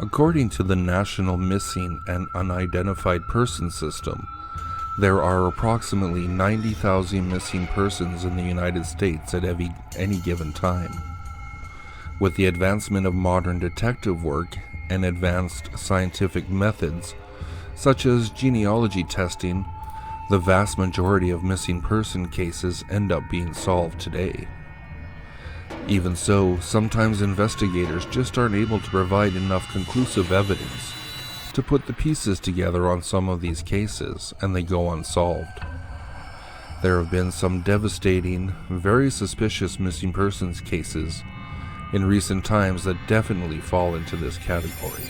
According to the National Missing and Unidentified Persons System, there are approximately 90,000 missing persons in the United States at any given time. With the advancement of modern detective work and advanced scientific methods, such as genealogy testing, the vast majority of missing person cases end up being solved today. Even so, sometimes investigators just aren't able to provide enough conclusive evidence to put the pieces together on some of these cases, and they go unsolved. There have been some devastating, very suspicious missing persons cases in recent times that definitely fall into this category.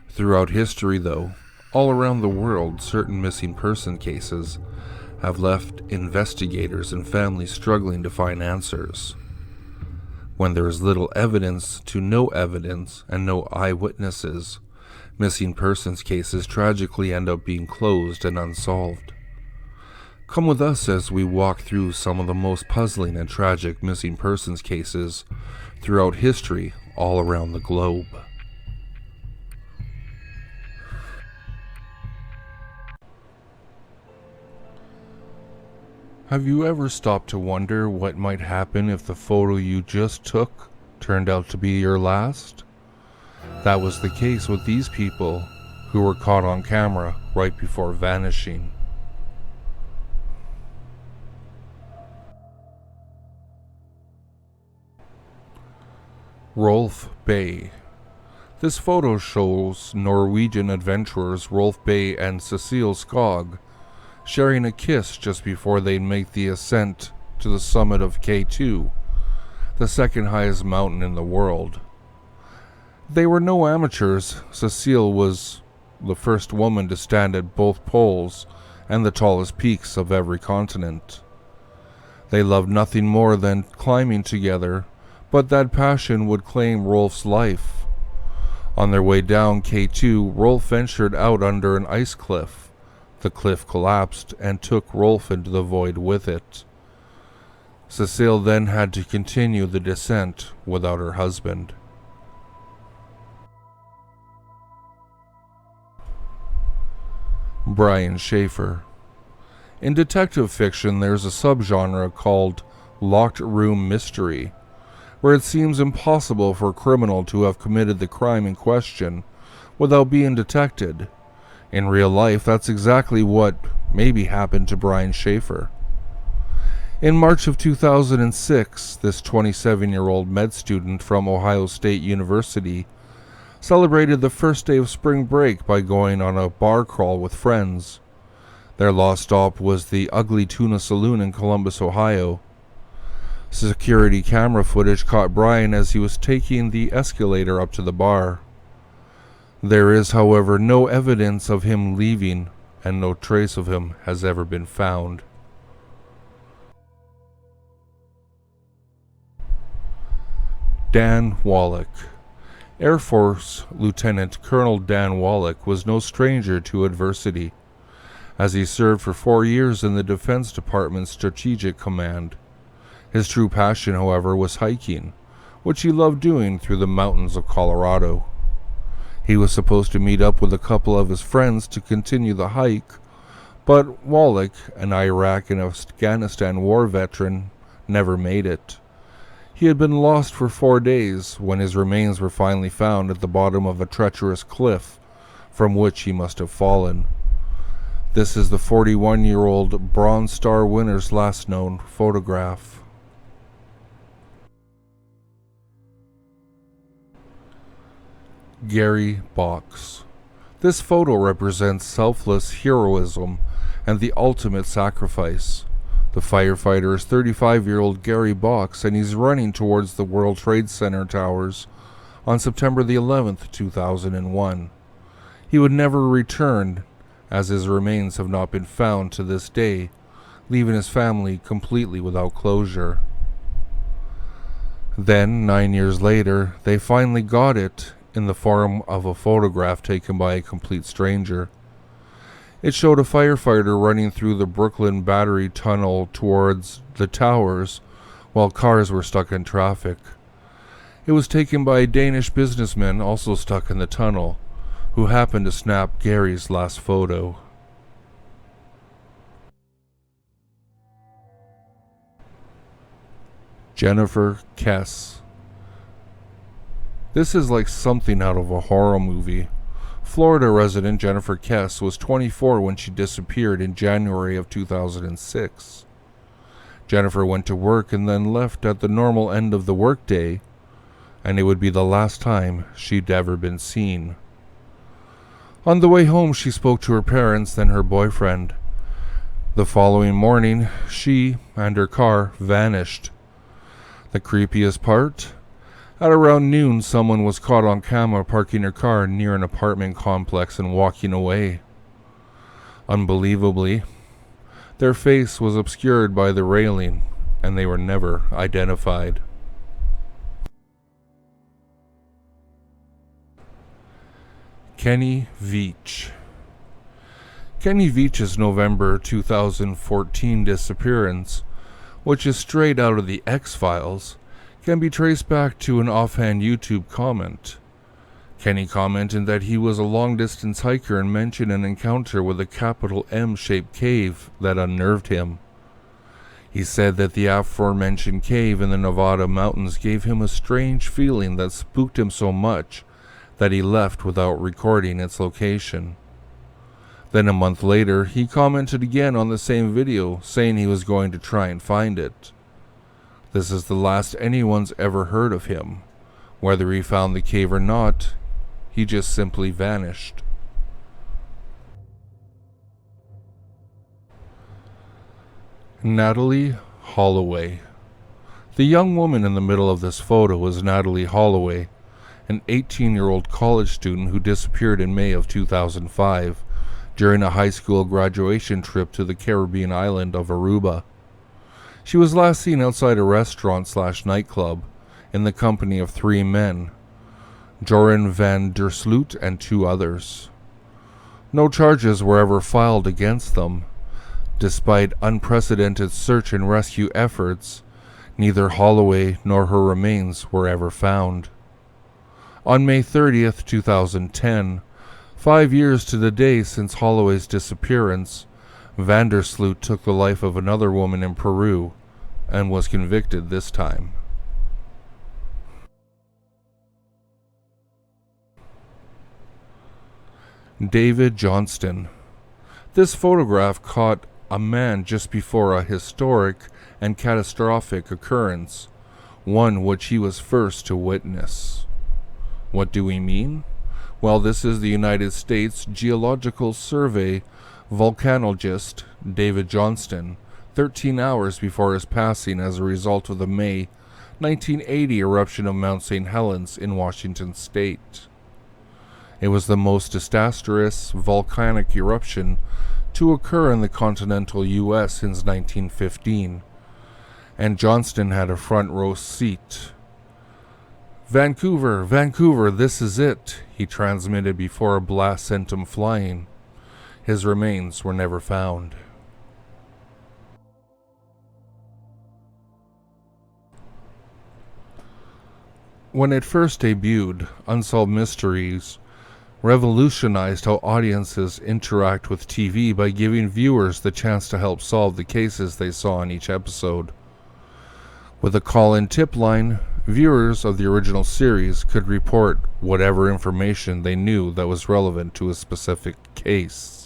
Throughout history, though, all around the world, certain missing person cases have left investigators and families struggling to find answers. When there is little evidence to no evidence and no eyewitnesses, missing persons cases tragically end up being closed and unsolved. Come with us as we walk through some of the most puzzling and tragic missing persons cases throughout history all around the globe. Have you ever stopped to wonder what might happen if the photo you just took turned out to be your last? That was the case with these people who were caught on camera right before vanishing. Rolf Bay. This photo shows Norwegian adventurers Rolf Bay and Cecile Skog sharing a kiss just before they make the ascent to the summit of K2, the second highest mountain in the world. They were no amateurs. Cecile was the first woman to stand at both poles and the tallest peaks of every continent. They loved nothing more than climbing together, but that passion would claim Rolf's life. On their way down K2, Rolf ventured out under an ice cliff. The cliff collapsed and took Rolf into the void with it. Cecile then had to continue the descent without her husband. Brian Schaeffer. In detective fiction, there's a subgenre called locked room mystery, where it seems impossible for a criminal to have committed the crime in question without being detected. In real life, that's exactly what maybe happened to Brian Schaeffer. In March of 2006, this 27-year-old med student from Ohio State University celebrated the first day of spring break by going on a bar crawl with friends. Their last stop was the Ugly Tuna Saloon in Columbus, Ohio. Security camera footage caught Brian as he was taking the escalator up to the bar. There is, however, no evidence of him leaving, and no trace of him has ever been found. Dan Wallach. Air Force Lieutenant Colonel Dan Wallach was no stranger to adversity, as he served for 4 years in the Defense Department's Strategic Command. His true passion, however, was hiking, which he loved doing through the mountains of Colorado. He was supposed to meet up with a couple of his friends to continue the hike, but Wallach, an Iraq and Afghanistan war veteran, never made it. He had been lost for 4 days when his remains were finally found at the bottom of a treacherous cliff from which he must have fallen. This is the 41-year-old Bronze Star winner's last known photograph. Gary Box. This photo represents selfless heroism and the ultimate sacrifice. The firefighter is 35-year-old Gary Box, and he's running towards the World Trade Center towers on September the 11th, 2001. He would never return, as his remains have not been found to this day, leaving his family completely without closure. Then, 9 years later, they finally got it in the form of a photograph taken by a complete stranger. It showed a firefighter running through the Brooklyn Battery Tunnel towards the towers while cars were stuck in traffic. It was taken by a Danish businessman also stuck in the tunnel, who happened to snap Gary's last photo. Jennifer Kess. This is like something out of a horror movie. Florida resident Jennifer Kess was 24 when she disappeared in January of 2006. Jennifer went to work and then left at the normal end of the workday, and it would be the last time she'd ever been seen. On the way home, she spoke to her parents, then her boyfriend. The following morning, she and her car vanished. The creepiest part? At around noon, someone was caught on camera parking her car near an apartment complex and walking away. Unbelievably, their face was obscured by the railing, and they were never identified. Kenny Veach. Kenny Veach's November 2014 disappearance, which is straight out of the X-Files, can be traced back to an offhand YouTube comment. Kenny commented that he was a long-distance hiker and mentioned an encounter with a capital M-shaped cave that unnerved him. He said that the aforementioned cave in the Nevada mountains gave him a strange feeling that spooked him so much that he left without recording its location. Then a month later, he commented again on the same video, saying he was going to try and find it. This is the last anyone's ever heard of him. Whether he found the cave or not, he just simply vanished. Natalie Holloway. The young woman in the middle of this photo was Natalie Holloway, an 18-year-old college student who disappeared in May of 2005 during a high school graduation trip to the Caribbean island of Aruba. She was last seen outside a restaurant/nightclub in the company of 3 men, Joran van der Sloot and 2 others. No charges were ever filed against them. Despite unprecedented search and rescue efforts, neither Holloway nor her remains were ever found. On May 30th, 2010, 5 years to the day since Holloway's disappearance, van der Sloot took the life of another woman in Peru and was convicted this time. David Johnston. This photograph caught a man just before a historic and catastrophic occurrence, one which he was first to witness. What do we mean? Well, this is the United States Geological Survey volcanologist David Johnston, 13 hours before his passing as a result of the May 1980 eruption of Mount St. Helens in Washington state. It was the most disastrous volcanic eruption to occur in the continental U.S. since 1915, and Johnston had a front row seat. Vancouver, Vancouver, this is it," he transmitted before a blast sent him flying. His remains were never found. When it first debuted, Unsolved Mysteries revolutionized how audiences interact with TV by giving viewers the chance to help solve the cases they saw in each episode. With a call-in tip line, viewers of the original series could report whatever information they knew that was relevant to a specific case.